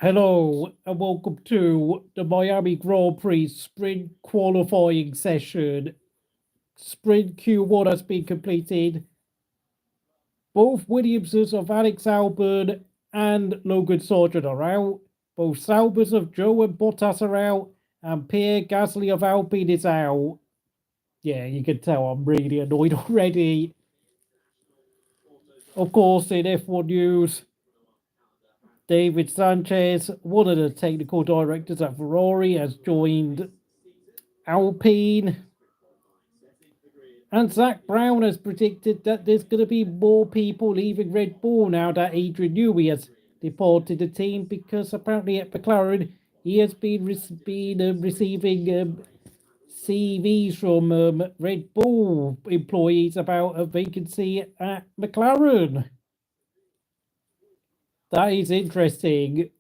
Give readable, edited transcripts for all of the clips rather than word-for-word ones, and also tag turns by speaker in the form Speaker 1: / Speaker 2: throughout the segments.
Speaker 1: Hello and welcome to the Miami Grand Prix sprint qualifying session. Sprint Q1 has been completed. Both Williamses of Alex Albon and Logan Sargeant are out. Both Saubers of Zhou and Bottas are out. And Pierre Gasly of Alpine is out. Yeah, you can tell I'm really annoyed already. Of course, in F1 news, David Sanchez, one of the technical directors at Ferrari, has joined Alpine. And Zach Brown has predicted that there's going to be more people leaving Red Bull now that Adrian Newey has departed the team, because apparently at McLaren he has been receiving CVs from Red Bull employees about a vacancy at McLaren. That is interesting.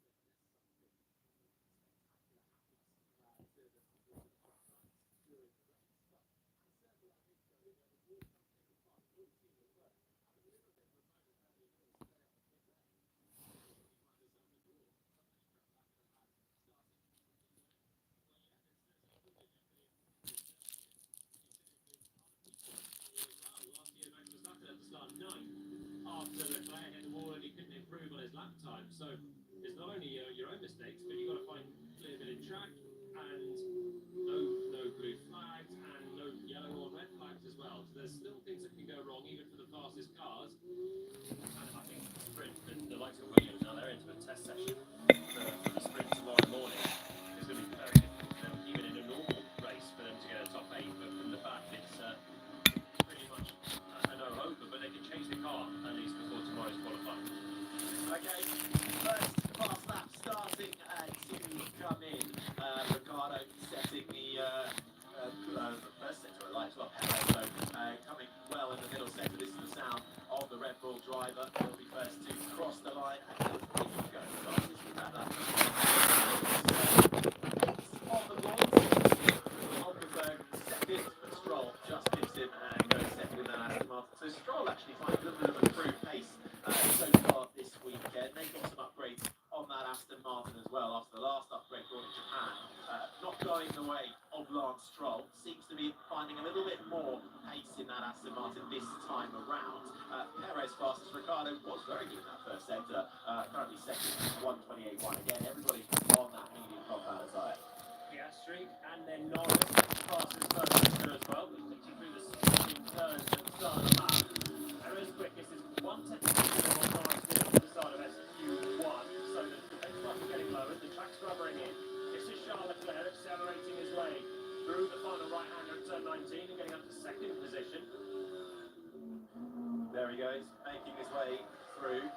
Speaker 2: After Leclerc hit the wall and he couldn't improve on his lap time. So it's not only your own mistakes, but you've got to find clear bit of track and no blue flags and no yellow or red flags as well. So there's still things that can go wrong even for the fastest cars. And I think the sprint, the likes of Williams now, they're into a test session for the sprint tomorrow morning. It's going to be very difficult for them, even in a normal race, for them to get a top 8. But from the back, it's pretty much a no hope, but they can change the car at least before tomorrow's qualifying.
Speaker 3: Okay, first fast lap starting to come in. Ricciardo setting the first sector of lights, well, Perez, so coming well in the middle sector. This is the sound of the Red Bull driver. He'll be first to cross the line and he'll go fastest with that. On the right, Hulkenberg second, but Stroll just gives him and goes second in that Aston Martin. So Stroll actually finds a little bit of improved pace so far this weekend. They got some upgrades on that Aston Martin as well after the last upgrade brought in Japan. Not going the way of Lance Stroll. Seems to be finding a little bit more pace in that Aston Martin this time around. Perez fastest. Ricciardo was very good in that first sector. Currently second, 1:28.1. Again, everybody on that medium compound tire.
Speaker 2: Piastri and then Norris passes first sector as well. We take you through the starting turns at the start of the lap. Perez quickest is 1 second more Norris did at the start of SQ1. So the benchmark is getting lower, the track's rubbering in. This is Leclerc accelerating his way through the final right-hander at turn 19 and getting up to second position.
Speaker 3: There he goes, making his way through.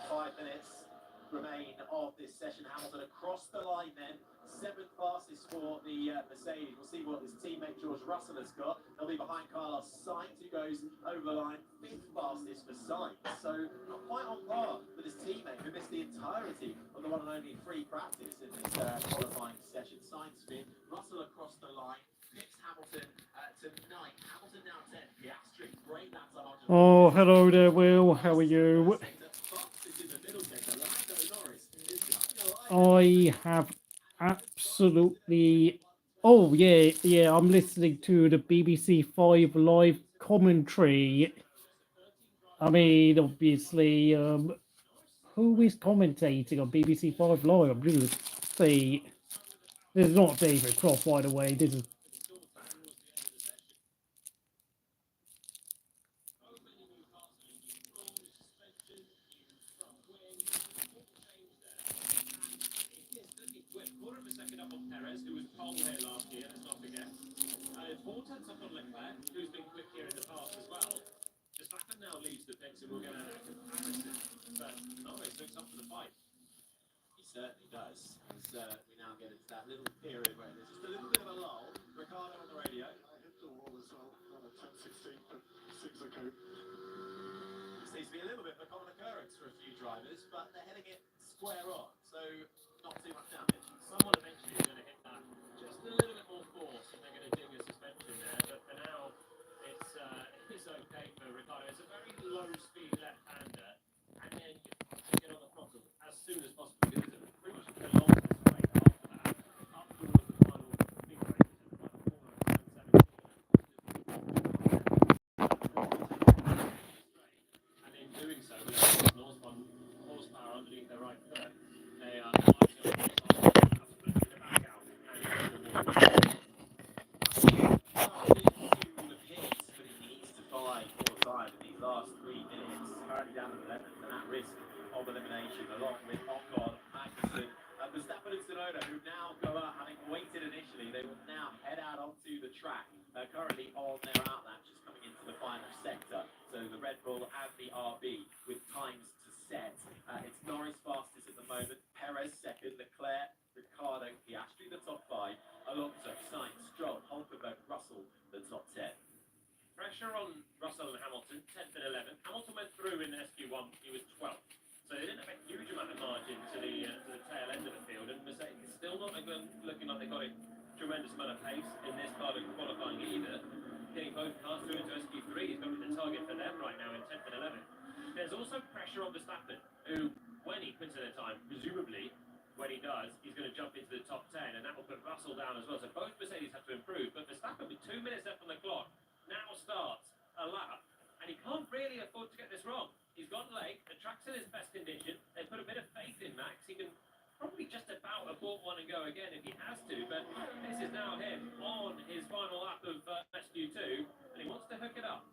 Speaker 3: 5 minutes remain of this session. Hamilton across the line then. 7th fastest for the Mercedes. We'll see what his teammate George Russell has got. He'll be behind Carlos Sainz, who goes over the line. 5th fastest for Sainz. So not quite on par with his teammate, who missed the entirety of the one and only free practice in this qualifying session. Sainz spin, Russell across the line. Picks Hamilton to 9. Hamilton now 10. Piastri, great laps on.
Speaker 1: Oh, hello there, Will. How are you? I have absolutely... Oh, yeah, I'm listening to the BBC 5 live commentary. I mean, obviously, who is commentating on BBC 5 Live? I'm going to say... This is not David Croft, by the way. This is...
Speaker 2: Perez, who was pole here last year, let's not forget. 4 tenths up on Leclerc, who's been quick here in the past as well. Verstappen now leads the pits and we'll get a comparison. But Norris looks up for the fight.
Speaker 3: He certainly does. As we now get into that little period where there's just a little bit of a lull. Ricciardo on the radio.
Speaker 4: I hit the wall as well on a 10-16, but 6 ago.
Speaker 3: This seems to be a little bit of a common occurrence for a few drivers, but they're heading it square on, so not too much damage.
Speaker 2: Someone eventually is going to hit that just a little bit more force and they're going to ding the suspension there. But for now, it's okay for Ricciardo. It's a very low speed left-hander, and then you get on the throttle as soon as possible because it's a
Speaker 3: risk of elimination, along with Ocon, Magnussen, and Verstappen and Tsunoda, who now go out, having waited initially. They will now head out onto the track, currently on their outlap, just coming into the final sector. So the Red Bull and the RB with times to set. It's Norris fastest at the moment, Perez second, Leclerc, Ricciardo, Piastri the top 5, Alonso, Sainz, Stroll, Hulkenberg, Russell the top 10.
Speaker 2: Pressure on Russell and Hamilton, 10th and 11th. Hamilton went through in SQ1, he was 12th. So they didn't have a huge amount of margin to the tail end of the field, and Mercedes is still not looking like they've got a tremendous amount of pace in this part of qualifying either. Getting both cars through into SQ3 is going to be the target for them right now in 10th and 11th. There's also pressure on Verstappen, who, when he puts in a time, presumably, when he does, he's going to jump into the top 10, and that will put Russell down as well. So both Mercedes have to improve, but Verstappen, with 2 minutes left on the clock, now starts a lap, and he can't really afford to get this wrong. He's gone late, the track's in his best condition, they put a bit of faith in Max, he can probably just about abort one and go again if he has to, but this is now him on his final lap of SQ2, and he wants to hook it up.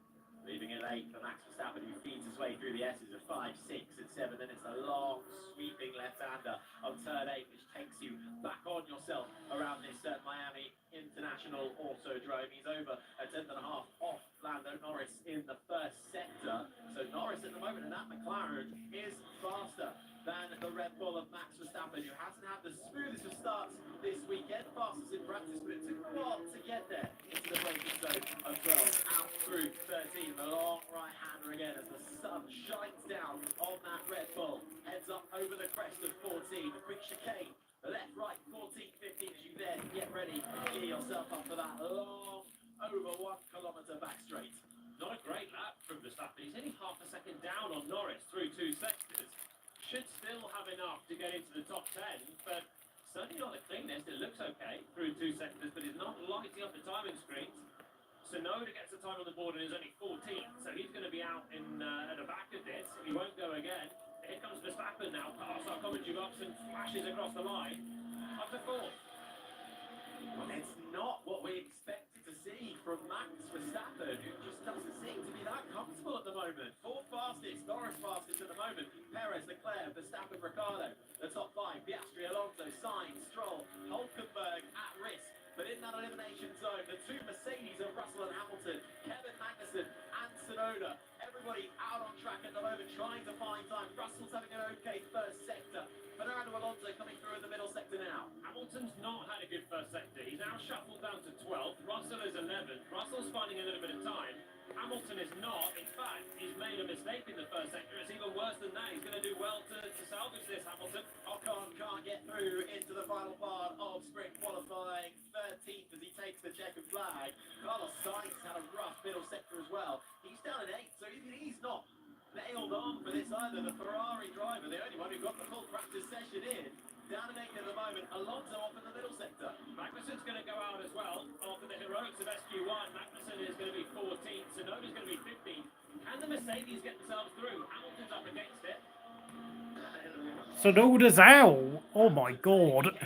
Speaker 3: Leaving it late for Max Verstappen, who feeds his way through the S's of 5, 6 and 7. Then it's a long, sweeping left-hander on turn 8, which takes you back on yourself around this Miami International Autodrome. He's over a 10th and a half off Lando Norris in the first sector. So Norris at the moment, and that McLaren is faster than the Red Bull of Max Verstappen, who hasn't had the smoothest of starts this weekend. Fastest in practice, but it took a while to get there into the braking zone of 12, out through 13. The long right-hander again as the sun shines down on that Red Bull. Heads up over the crest of 14. The quick chicane. The left, right, 14, 15 as you then get ready to gear yourself up for that long, over 1 kilometre back straight.
Speaker 2: Not a great lap from Verstappen. He's only half a second down on Norris through 2 sectors. Should still have enough to get into the top 10, but certainly not the cleanest. It looks okay through 2 sectors, but he's not lighting up the timing screens. Tsunoda gets the time on the board and is only 14th, so he's going to be out at the back of this. He won't go again. Here comes Verstappen now, past our commentary box and flashes across the line. Up to 4th.
Speaker 3: It's not what we expected to see from Max Verstappen, who just doesn't seem to be that comfortable at the moment. 4th fastest, Norris fastest at the moment. Perez, Leclerc, Verstappen, Ricciardo. The top 5, Piastri, Alonso, Sainz, Stroll, Hulkenberg at risk. But in that elimination zone, the 2 Mercedes of Russell and Hamilton, Kevin Magnussen and Tsunoda. Everybody out on track at the moment, trying to find time. Russell's having an okay first sector. Fernando Alonso coming through in the middle sector now.
Speaker 2: Hamilton's not had a good first sector. He's now shuffled down to 12th. Russell is 11th. Russell's finding a little bit of time. Hamilton is not. In fact, he's made a mistake in the first sector. It's even worse than that. He's going to do well to salvage this, Hamilton.
Speaker 3: Ocon can't get through into the final part of sprint qualifying. 13th as he takes the checkered flag. Carlos Sainz had a rough middle sector as well. He's down at 8, so he's not nailed on for this either. The Ferrari driver, the only one who got the full practice session in. Down at 8 at the moment. Alonso off in the middle sector.
Speaker 2: Magnussen's going to go out as well after the heroics of SQ1. Magnussen is going to be 14th. Tsunoda's going to be 15th. Can the Mercedes get themselves through? Hamilton's up against it.
Speaker 1: Tsunoda's out. Oh my god.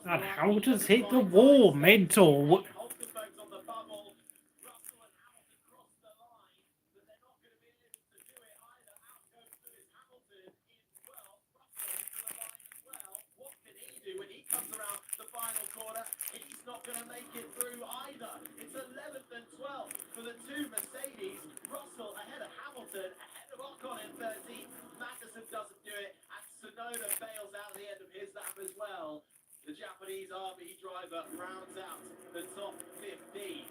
Speaker 1: And Hamilton's hit the wall. Mental.
Speaker 3: Hulkenberg's on the bubble. Russell and Hamilton cross the line, but they're not going to be able to do it either. Out goes Lewis Hamilton in 12th. Russell into the line as well. What can he do when he comes around the final corner? He's not going to make it through either. It's 11th and 12th for the 2 Mercedes. Russell ahead of Hamilton, ahead of Ocon in 13th. Magnussen doesn't do it, and Tsunoda bails out at the end of his lap as well. The Japanese RB driver rounds out the top 15.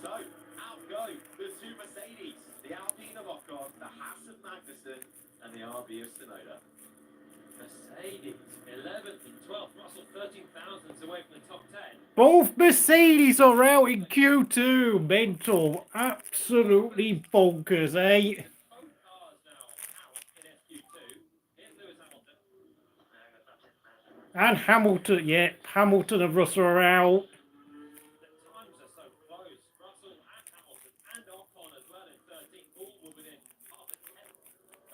Speaker 3: So, out go the 2 Mercedes, the Alpine of Ocon, the Haas of Magnussen, and the RB of Tsunoda.
Speaker 2: Mercedes, 11th and 12th. Russell, 13 thousandths away from the top 10.
Speaker 1: Both Mercedes are out in Q2. Mental. Absolutely bonkers, eh?
Speaker 2: Both cars now out in SQ2. Here's Lewis Hamilton.
Speaker 1: And Hamilton, yeah. Hamilton and Russell are out.
Speaker 2: The times are so close. Russell and Hamilton and Ocon as well in 13th. All were within half a tenth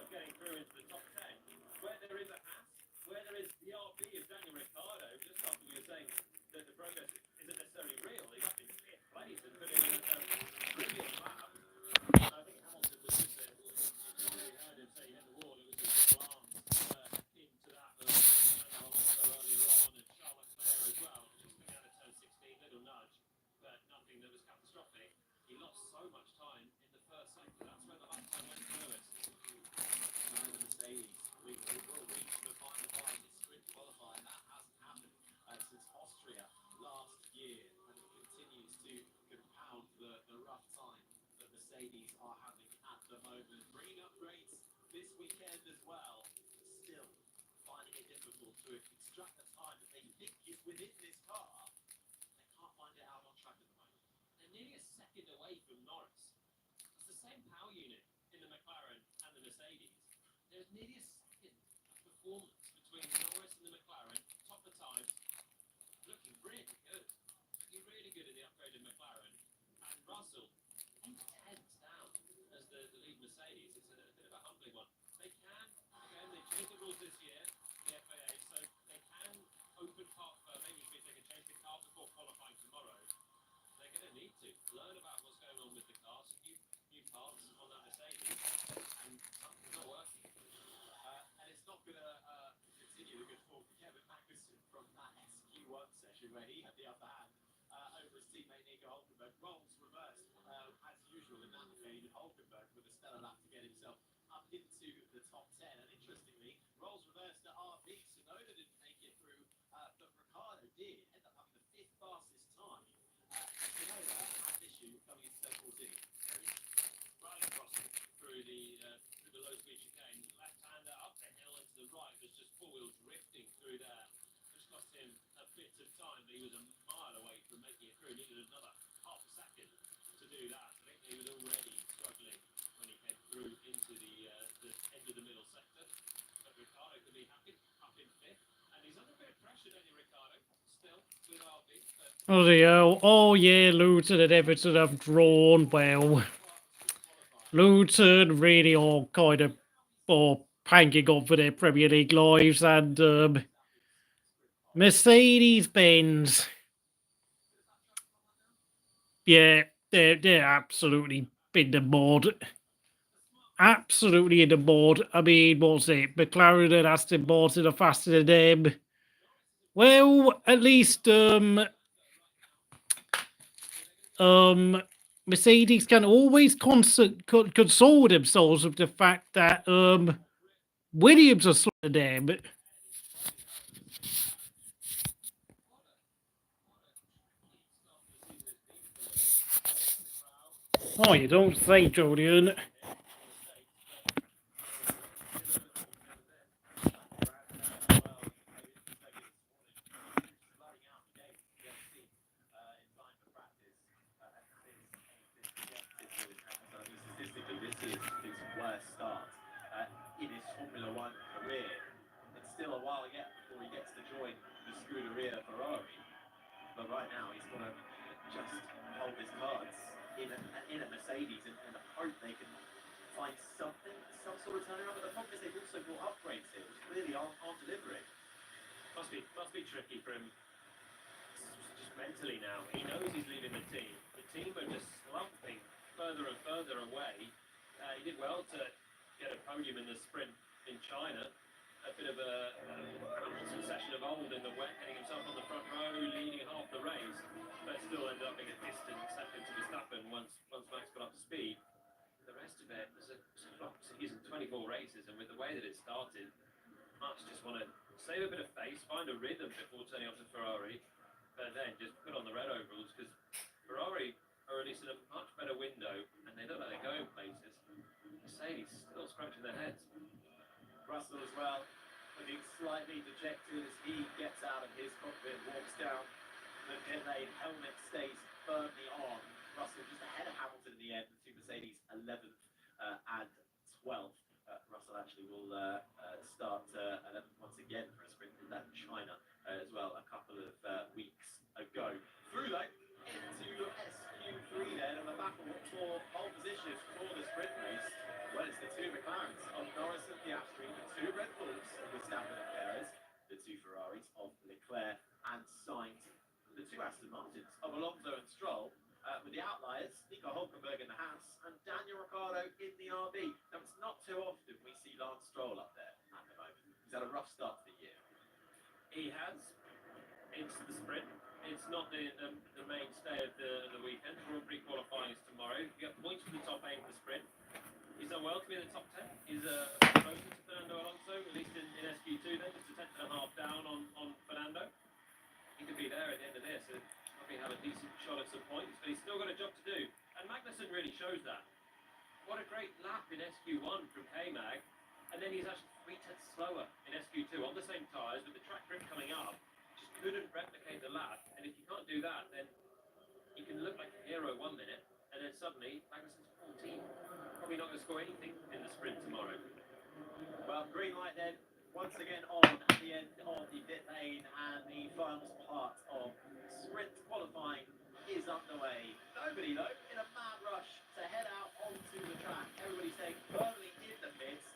Speaker 2: of getting through into the top 10. Where there is a Haas, where there is the RB of Daniel Ricciardo, just after we were saying that the progress isn't necessarily real, he's up in 5th place and put in a brilliant lap. I think Hamilton was just there. We heard him say he hit the wall.
Speaker 3: before to extract the time that they think is within this car. They can't find it out on track at the moment.
Speaker 2: They're nearly a second away from Norris. It's the same power unit in the McLaren and the Mercedes. There's nearly a second of performance between Norris and the McLaren, top of times, looking really good. Looking really good in the upgraded McLaren. And Russell, 8 tenths down as the lead Mercedes. It's a bit of a humbling one. They can, again, they changed the rules this year, the FAA, so they can open part, maybe which means they can change the car before qualifying tomorrow. They're going to need to learn about what's going on with the car, some new parts on that Mercedes, and something's not working.
Speaker 3: And it's not going to continue the good form for Kevin Magnussen from that SQ1 session where he had the upper hand over his teammate Nico Hulkenberg. Roles reversed as usual in that occasion. Hulkenberg with a stellar lap to get himself up into the top 10. And interestingly, roles reversed at RB. Tsunoda didn't make it through, but Ricciardo did. Ended up having the 5th fastest time. Tsunoda had an issue coming into turn 14.
Speaker 2: Right across it through the low speed chicane, left-hander up the hill and to the right, was just four-wheel drifting through there. Just cost him a bit of time, but he was a mile away from making it through. Needed another half a second to do that. I think he was already struggling when he came through into the end of the middle sector. But Ricciardo could be happy up in 5th, and he's under a bit of pressure, don't you, Ricciardo? Still with RB, but
Speaker 1: Oh yeah, Luton and Everton have drawn well. Luton really are kind of hanging on for their Premier League lives, and Mercedes-Benz, yeah, they're absolutely in the mud. Absolutely in the mud. I mean, what's it? McLaren and Aston Martin are faster than them. Well, at least Mercedes can always console themselves with the fact that Williams are slower than them. Oh, you don't say, Julian.
Speaker 3: Statistically, this is his worst start in his Formula One career. It's still a while yet before he gets to join the Scuderia Ferrari. But right now, he's got to just hold his cards in a Mercedes and hope they can find something, some sort of turnaround. But the problem is they've also brought upgrades here, which clearly aren't delivering.
Speaker 2: must be tricky for him just mentally now. He knows he's leaving the team. The team are just slumping further and further away. He did well to get a podium in the sprint in China. A bit of a succession of old in the wet, getting himself on the front row, leading half the race, but still ended up being a distant second to Verstappen once Max got up to speed. The rest of it was a season, 24 races, and with the way that it started, Max just want to save a bit of face, find a rhythm before turning off to Ferrari, but then just put on the red overalls, because Ferrari are releasing a much better window, and they look like they're going places. Mercedes still scratching their heads.
Speaker 3: Russell as well, looking slightly dejected as he gets out of his cockpit, walks down the pit lane, helmet stays firmly on. Russell just ahead of Hamilton in the end, the two Mercedes 11th and 12th. Russell actually will start 11th once again for a sprint in that China as well a couple of weeks ago. Through though, into SQ3 then, and the battle for pole position for the sprint race. Well, it's the two McLarens of Norris and Piastri, the two Red Bulls of Verstappen and Perez, the two Ferraris of Leclerc and Sainz, the two Aston Martins of Alonso and Stroll, with the outliers, Nico Hulkenberg in the Haas and Daniel Ricciardo in the RB. Now, it's not too often we see Lance Stroll up there at the moment. He's had a rough start to the year.
Speaker 2: He has. It's the sprint. It's not the mainstay of the weekend. Grand Prix qualifying is tomorrow. You get points for the top 8 for the sprint. He's done well to be in the top 10. He's closer to Fernando Alonso, at least in SQ2 then, just a tenth and a half down on Fernando. He could be there at the end of this and probably have a decent shot at some points, but he's still got a job to do. And Magnussen really shows that. What a great lap in SQ1 from K-Mag, and then he's actually 3/10 slower in SQ2 on the same tyres with the track grip coming up. Just couldn't replicate the lap. And if you can't do that, then you can look like a hero 1 minute, and then suddenly Magnussen's 14. Probably not going to score anything in the sprint tomorrow.
Speaker 3: Well, green light then, once again on at the end of the pit lane, and the final part of sprint qualifying is underway. Nobody, though, in a mad rush to head out onto the track. Everybody staying firmly in the pits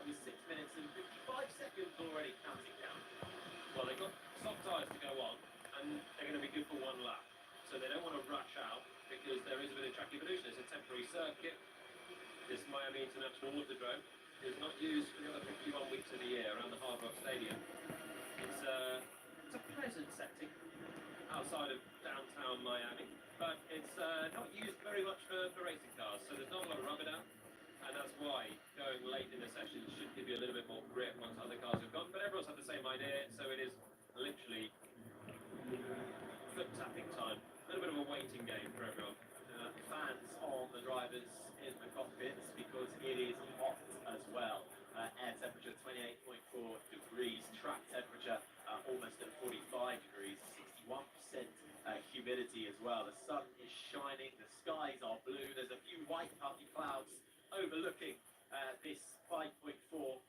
Speaker 3: with 6 minutes and 55 seconds already counting down.
Speaker 2: Well, they've got soft tyres to go on, and they're going to be good for 1 lap. So they don't want to rush out, because there is a bit of track evolution. It's a temporary circuit. This Miami International Autodrome is not used for the other 51 weeks of the year around the Hard Rock Stadium. It's a pleasant setting outside of downtown Miami, but it's not used very much for racing cars, so there's not a lot of rubber down, and that's why going late in the session should give you a little bit more grip once other cars have gone. But everyone's had the same idea, so it is literally foot tapping time. A little bit of a waiting game for everyone.
Speaker 3: Fans on the drivers in the cockpits, because it is hot as well. Air temperature 28.4 degrees, track temperature almost at 45 degrees, 61% humidity as well. The sun is shining, the skies are blue, there's a few white puffy clouds overlooking this 5.4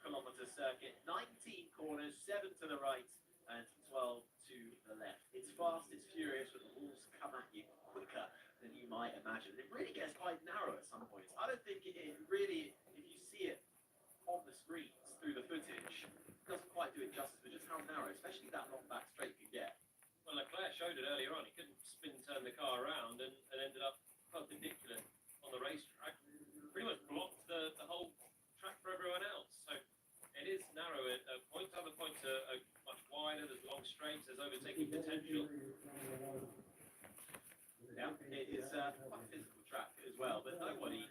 Speaker 3: kilometre circuit. 19 corners, 7 to the right and 12 to the left. It's fast, it's furious, but the walls come at you quicker than you might imagine. It really gets quite narrow at some points. I don't think it really, if you see it on the screens through the footage, doesn't quite do it justice for just how narrow, especially that long back straight can get.
Speaker 2: Well, Leclerc showed it earlier on. He couldn't turn the car around, and ended up perpendicular on the racetrack. Pretty much blocked the whole track for everyone else. So it is narrow at points. Other points are much wider. There's long straights. There's overtaking potential.
Speaker 3: Yeah, it is quite a physical track as well, but nobody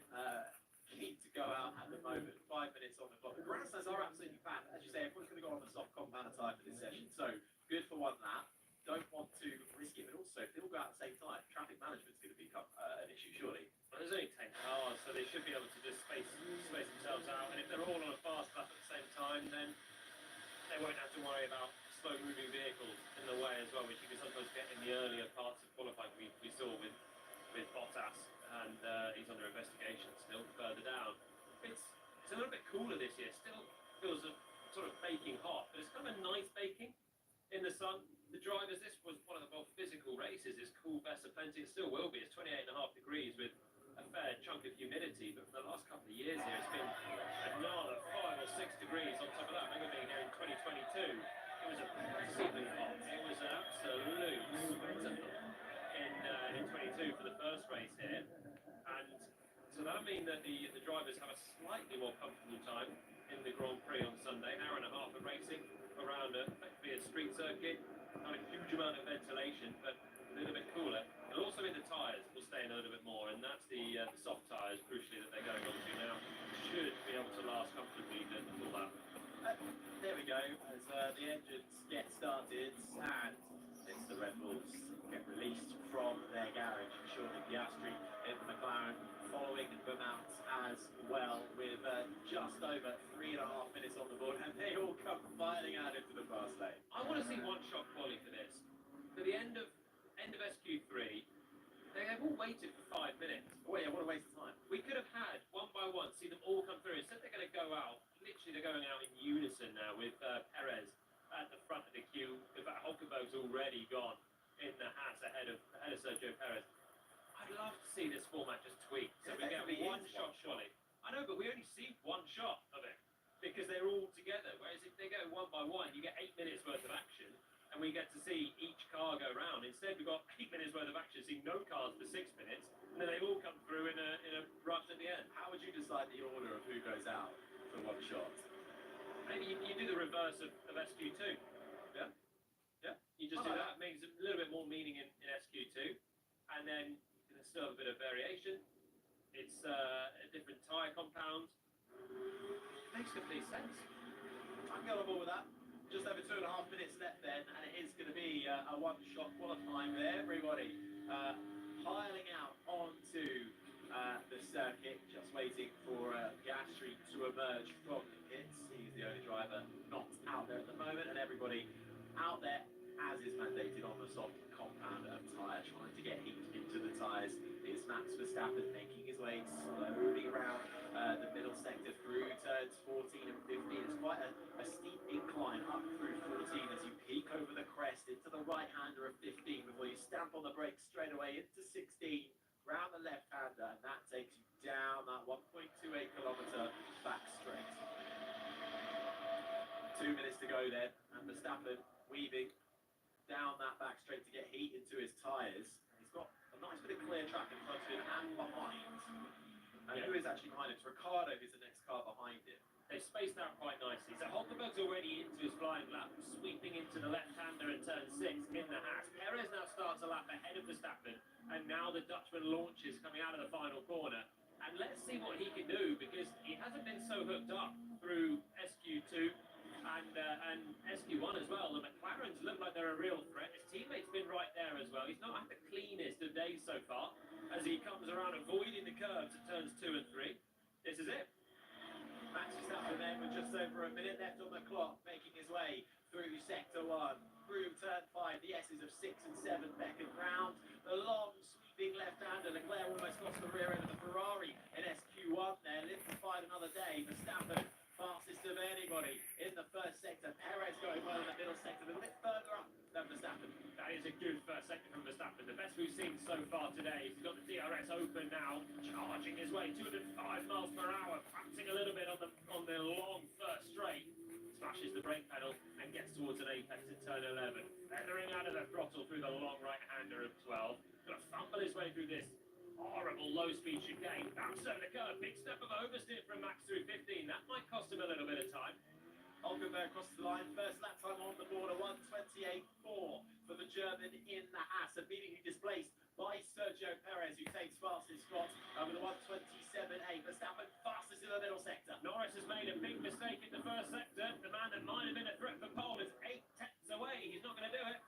Speaker 3: keen to go out at the moment. 5 minutes on the clock. The grandstands are absolutely packed. As you say, everyone's going to go on the soft compound tyre for this session, so good for 1 lap. Don't want to risk it, but also if they all go out at the same time, traffic management's going to become an issue, surely.
Speaker 2: Well, there's only 10 cars, so they should be able to just space themselves out. And if they're all on a fast lap at the same time, then they won't have to worry about slow-moving vehicles in the way as well, which you can sometimes get in the earlier parts of qualifying. We saw with Bottas, and he's under investigation still further down. It's a little bit cooler this year. Still feels sort of baking hot, but it's kind of a nice baking in the sun. The drivers, this was one of the more physical races. It's cool, best of plenty. It still will be. It's 28.5 degrees with a fair chunk of humidity, but for the last couple of years here, it's been another 5 or 6 degrees on top of that. Remember being here in 2022, it was seemingly hot. It was an absolute sweater in 22 for the first race here, and so that'll mean that the drivers have a slightly more comfortable time in the Grand Prix on Sunday. An hour and a half of racing around effectively a street circuit. Not a huge amount of ventilation, but a little bit cooler. It'll also mean the tyres will stay in a little bit more, and that's the soft tyres, crucially, that they're going on to now. Should be able to last comfortably the full lap.
Speaker 3: There we go, as the engines get started, and it's the Red Bulls get released from their garage. Surely Piastri in the McLaren following them out as well, with just over 3.5 minutes on the board, and they all come filing out into the fast lane.
Speaker 2: I want to see one-shot quali for this. For the end of SQ3, they have all waited for 5 minutes.
Speaker 3: Oh yeah, what a waste of time.
Speaker 2: We could have had, one by one, see them all come through. Instead, they're going to go out. Literally, they're going out in unison now with Perez at the front of the queue. In fact, Hulkenberg's already gone in the Haas ahead of Sergio Perez. I'd love to see this format just tweaked, so we get one-shot quali. I know, but we only see one shot of it because they're all together. Whereas if they go one by one, you get 8 minutes worth of action, and we get to see each car go round. Instead, we've got 8 minutes worth of action, see no cars for 6 minutes, and then they all come through in a rush at the end.
Speaker 3: How would you decide the order of who goes out for one shot?
Speaker 2: Maybe you do the reverse of SQ2.
Speaker 3: Yeah. Yeah.
Speaker 2: You just do that. It makes a little bit more meaning in SQ2, and then you can still have a bit of variation. It's a different tyre compound. Makes complete sense.
Speaker 3: I'm going on board with that. Just over 2.5 minutes left then, and it is going to be a one-shot qualifying there. Everybody piling out onto the circuit, just waiting for Piastri to emerge from the pits. He's the only driver out there, as is mandated on the soft compound of tyre, trying to get heat into the tyres, is Max Verstappen making his way slowly around the middle sector through turns 14 and 15. It's quite a steep incline up through 14 as you peek over the crest into the right-hander of 15 before you stamp on the brakes straight away into 16, round the left-hander, and that takes you down that 1.28 kilometre back straight. 2 minutes to go then, and Verstappen weaving down that back straight to get heat into his tyres. He's got a nice bit of clear track in front of him and behind. And who is actually behind him? It's Ricciardo who's the next car behind him.
Speaker 2: They've spaced out quite nicely. So Hulkenberg's already into his flying lap, sweeping into the left-hander in turn 6 in the Haas. Perez now starts a lap ahead of Verstappen, and now the Dutchman launches coming out of the final corner. And let's see what he can do, because he hasn't been so hooked up through SQ2 and SQ1 as well. The McLarens look like they're a real threat. His teammate's been right there as well. He's not had the cleanest of days so far as he comes around avoiding the curves at turns 2 and 3. This is it.
Speaker 3: Max Verstappen then with just over a minute left on the clock, making his way through sector 1, through turn 5, the S's of 6 and 7 beckon round. The long sweeping left-hander, Leclerc almost lost the rear end of the Ferrari in SQ1 there, lived to fight another day. Verstappen, fastest of anybody in the first sector. Perez going well in the middle sector, a little bit further up than Verstappen.
Speaker 2: That is a good first sector from Verstappen, the best we've seen so far today. He's got the DRS open now, charging his way 205 miles per hour, prancing a little bit on the long first straight. Smashes the brake pedal and gets towards an apex in turn 11. Feathering out of the throttle through the long right-hander of 12. Going to fumble his way through this horrible low-speed chicane. Bounces over the curve. Big step of oversteer from Max through 15. That might cost him a little bit of time.
Speaker 3: Hulkenberg crosses the line, first lap time on the border, 1:28.4 for the German in the Haas, immediately displaced by Sergio Perez, who takes fastest spot with a 1:27.8. Verstappen fastest in the middle sector.
Speaker 2: Norris has made a big mistake in the first sector. The man that might have been a threat for pole is 8 tenths away. He's not going to do it.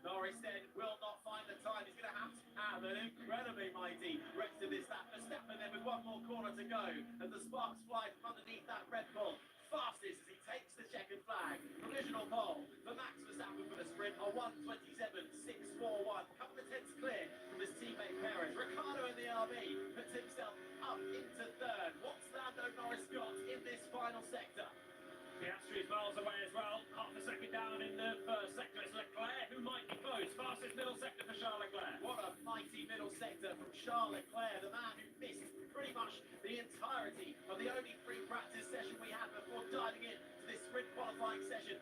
Speaker 3: Norris then will not find the time. He's going to have an incredibly mighty rest of this lap. Verstappen then with one more corner to go as the sparks fly from underneath that Red Bull. Fastest as he takes the checkered flag. Provisional pole for Max Verstappen for the sprint, a 1:27.641. Couple of tenths clear from his teammate Perez. Ricciardo in the RB puts himself up into third. What's Lando Norris got in this final sector?
Speaker 2: Piastri is miles away as well. Half a second down in the first sector. It's Leclerc who might be close. Fastest middle sector for Charles Leclerc.
Speaker 3: What a mighty middle sector from Charles Leclerc, the man who missed pretty much the entirety of the only free practice session we had before diving in to this sprint qualifying session.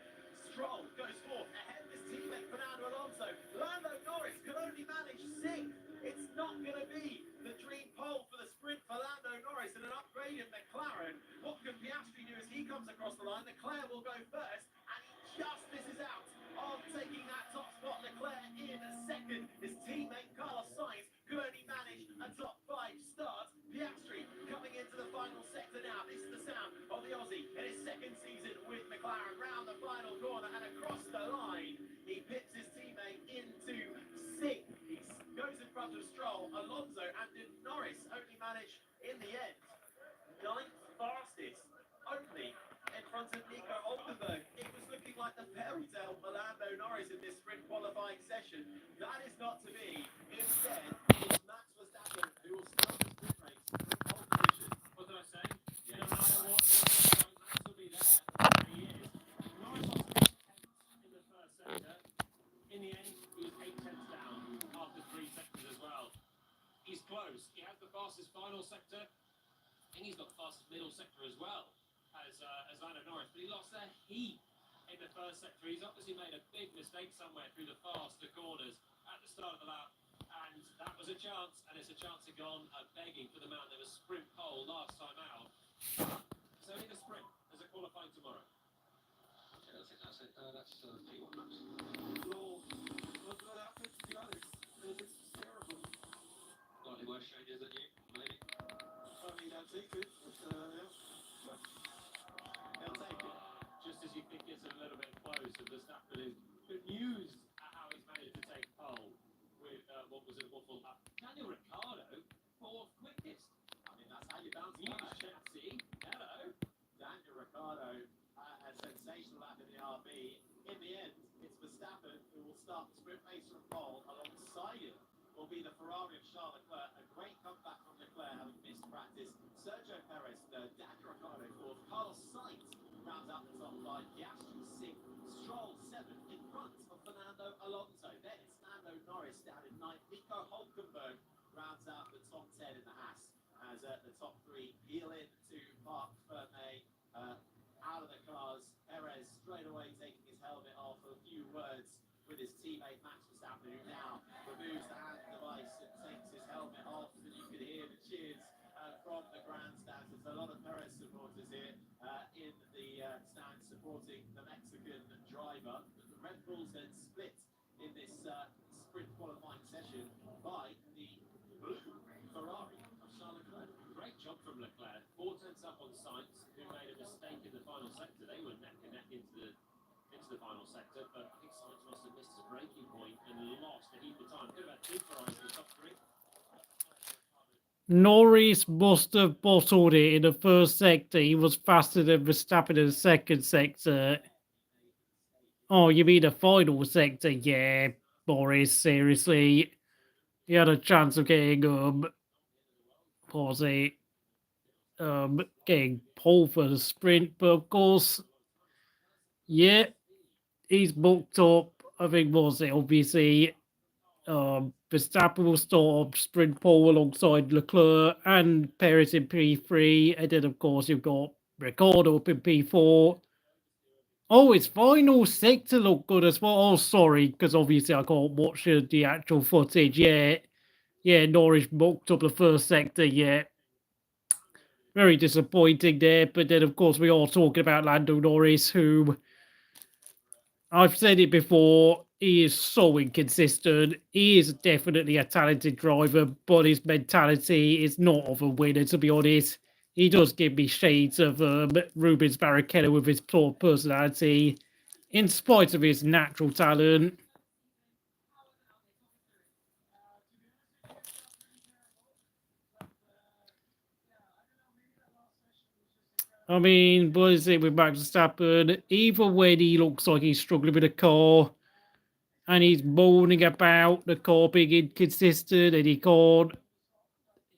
Speaker 3: Stroll goes forth ahead of his teammate Fernando Alonso. Lando Norris can only manage 6th. It's not going to be the dream pole for the sprint for Lando Norris and an upgrade in McLaren. What can Piastri do as he comes across the line? Leclerc will go first, and he just misses out on taking that top spot. Leclerc in second. His teammate Carlos Sainz could only manage a top 5 start. Piastri coming into the final sector now. This is the sound of the Aussie in his second season with McLaren. Round the final corner and across the line, he pits his teammate into 6th. He goes in front of Stroll, Alonso, and Norris only manage in the end 9th fastest, only in front of Nico Hulkenberg. It was looking like the fairy tale for Lando Norris in this sprint qualifying session. That is not to be. Instead, it's Max Verstappen who will start the sprint race from pole position.
Speaker 2: What did I say? No matter what, Max will be there. There he is. Norris lost 8 tenths in the first sector. In the end, he was 8 tenths down after 3 sectors as well. He's close. He has the fastest final sector. I think he's got the fastest middle sector as well as Lando Norris, but he lost the heat in the first sector. He's obviously made a big mistake somewhere through the faster corners at the start of the lap, and that was a chance, and it's a chance to go on begging for the man that was sprint pole last time out. So in the sprint, there's a qualifying tomorrow.
Speaker 5: Yeah, I think that's it. That's P1 max.
Speaker 4: Well, not good outfit, to be honest. It's terrible.
Speaker 5: Slightly worse changes than you, maybe.
Speaker 4: I mean, I'll take it, but yeah.
Speaker 3: He'll take it.
Speaker 2: Just as you think it's a little bit close, and Verstappen is bemused at how he's managed to take pole with what was an awful lap. Daniel Ricciardo, 4th quickest.
Speaker 3: I mean, that's how you bounce
Speaker 2: You
Speaker 3: back.
Speaker 2: should see. Hello.
Speaker 3: Daniel Ricciardo, a sensational lap in the RB. In the end, it's Verstappen, who will start the sprint race from pole. Alongside him will be the Ferrari of Charles Leclerc. A great comeback from Leclerc, having missed practice. Sergio Perez, third. Daniel Ricciardo, fourth. Carlos Sainz rounds out the top five. Piastri, sixth. Stroll, seventh, in front of Fernando Alonso. Then it's Lando Norris down in ninth. Nico Hulkenberg rounds out the top 10 in the Haas, as the top three peel in to park firme out of the cars. Perez straight away taking his helmet off, a few words with his teammate Max Verstappen, who now removes the hand device and takes his helmet off, and you can hear the cheers from the grandstands. There's a lot of Perez supporters here in the stands supporting the Mexican driver. The Red Bulls then split in this sprint qualifying session by the blue Ferrari of Charles Leclerc.
Speaker 2: Great job from Leclerc. 4 tenths up on Sainz, who made a mistake in the final sector. They were neck and neck into the final sector, but I think Sainz must have missed his braking point and lost a heap of time. Could have had 2 Ferraris in the top 3.
Speaker 1: Norris must have bottled it in the first sector. He was faster than Verstappen in the second sector. Oh, you mean the final sector? Yeah, Norris, seriously. He had a chance of getting, getting pole for the sprint, but of course, yeah, he's booked up. I think, obviously, Verstappen will start sprint pole alongside Leclerc and Perez in P3, and then of course you've got Ricciardo up in P4. Oh, his final sector looked good as well. Oh, sorry, because obviously I can't watch the actual footage yet. Yeah, Norris booked up the first sector, yeah. Very disappointing there, but then of course we are talking about Lando Norris, who, I've said it before, he is so inconsistent. He is definitely a talented driver, but his mentality is not of a winner, to be honest. He does give me shades of Rubens Barrichello with his poor personality, in spite of his natural talent. I mean, what is it with Max Verstappen? Even when he looks like he's struggling with a car, and he's moaning about the car being inconsistent, and he can't,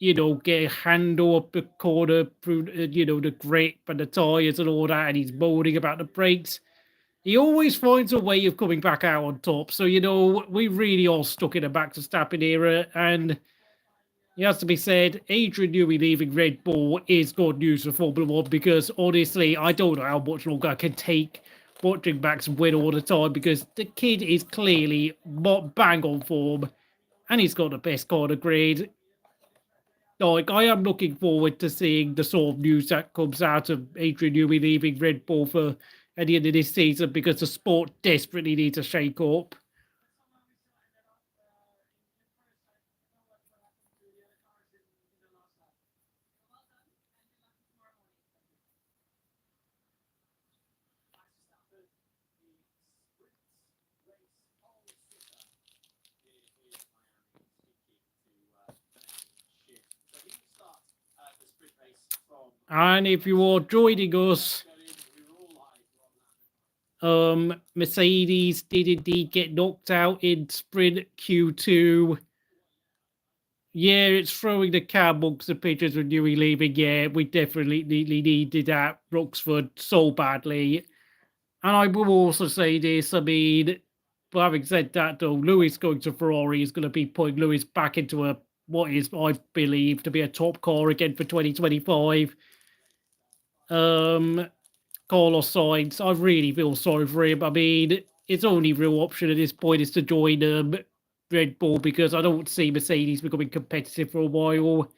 Speaker 1: get a handle up the corner through, the grip and the tyres and all that, and he's moaning about the brakes. He always finds a way of coming back out on top. So, we really are stuck in a Max Verstappen era, and it has to be said, Adrian Newey leaving Red Bull is good news for Formula 1, because honestly, I don't know how much longer I can take watching Max win all the time, because the kid is clearly bang on form, and he's got the best car in the grid. Like, I am looking forward to seeing the sort of news that comes out of Adrian Newey leaving Red Bull for at the end of this season, because the sport desperately needs a shake up. And if you are joining us, Mercedes did indeed get knocked out in sprint Q2. Yeah, it's throwing the camels and pictures with Newey leaving. Yeah, we definitely needed that Roxford so badly. And I will also say this, I mean, but having said that, though, Lewis going to Ferrari is going to be putting Lewis back into what is, I believe, to be a top car again for 2025. Carlos Sainz, I really feel sorry for him. I mean, his only real option at this point is to join Red Bull, because I don't see Mercedes becoming competitive for a while.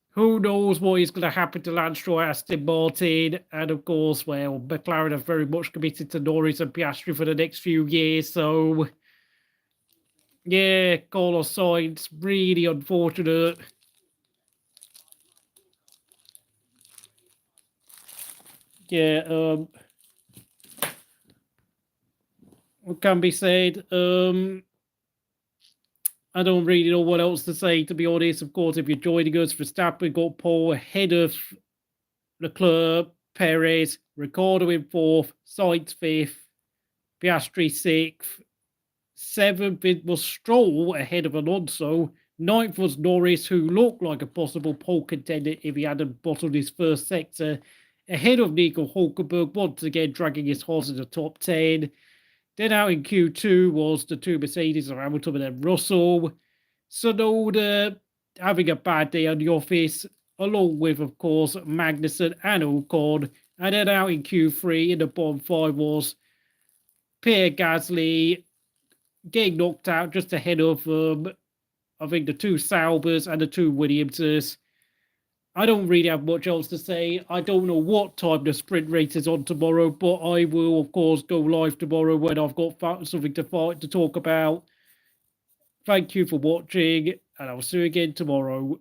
Speaker 1: Who knows what is going to happen to Lance Stroll, Aston Martin, and of course, well, McLaren are very much committed to Norris and Piastri for the next few years, so yeah, Carlos Sainz, really unfortunate. Yeah, what can be said? I don't really know what else to say, to be honest. Of course, if you're joining us, Verstappen got pole ahead of Leclerc, Perez, Ricciardo in 4th, Sainz 5th. Piastri 6th. 7th, it was Stroll ahead of Alonso. 9th was Norris, who looked like a possible pole contender if he hadn't bottled his first sector. Ahead of Nico Hulkenberg, once again dragging his horse in the top 10. Then out in Q2 was the two Mercedes of Hamilton and then Russell. Tsunoda having a bad day on the office, along with, of course, Magnussen and Ocon. And then out in Q3 in the bottom 5 was Pierre Gasly getting knocked out just ahead of, I think, the two Saubers and the two Williamses. I don't really have much else to say. I don't know what time the sprint race is on tomorrow, but I will, of course, go live tomorrow when I've got something to talk about. Thank you for watching, and I'll see you again tomorrow.